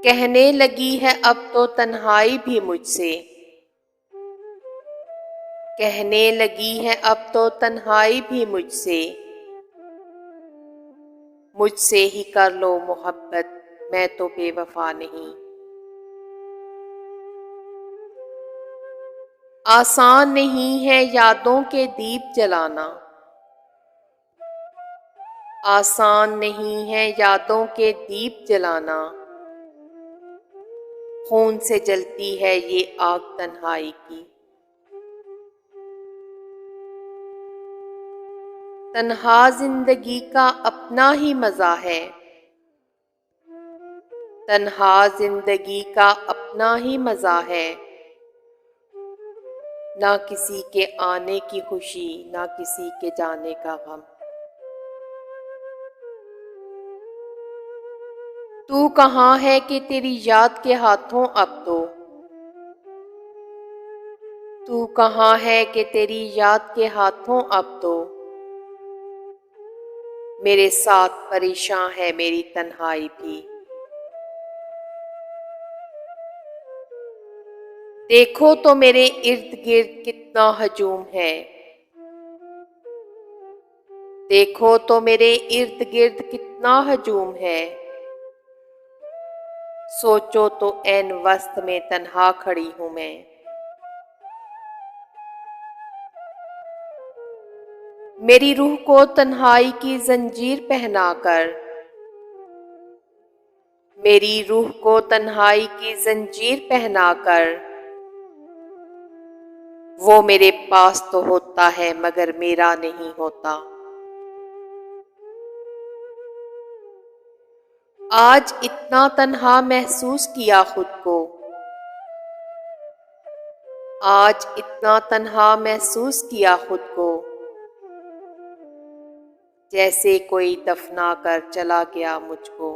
कहने लगी है अब तो तन्हाई भी मुझसे, कहने लगी है अब तो तन्हाई भी मुझसे। मुझसे ही कर लो मोहब्बत, मैं तो बेवफा नहीं। आसान नहीं है यादों के दीप जलाना, आसान नहीं है यादों के दीप जलाना। खून से जलती है ये आग तन्हाई की। तन्हा जिंदगी का अपना ही मजा है, तन्हा जिंदगी का अपना ही मजा है। ना किसी के आने की खुशी, ना किसी के जाने का गम। तू कहाँ है कि तेरी याद के हाथों अब तो, तू कहाँ है कि तेरी याद के हाथों अब तो। मेरे साथ परेशान है मेरी तन्हाई भी। देखो तो मेरे इर्द गिर्द कितना हजूम है, देखो तो मेरे इर्द गिर्द कितना हजूम है। सोचो तो ऐन वस्त में तन्हा खड़ी हूं मैं। मेरी रूह को तन्हाई की जंजीर पहनाकर, मेरी रूह को तन्हाई की जंजीर पहनाकर। वो मेरे पास तो होता है मगर मेरा नहीं होता। आज इतना तन्हा महसूस किया खुद को, आज इतना तन्हा महसूस किया खुद को। जैसे कोई दफना कर चला गया मुझको।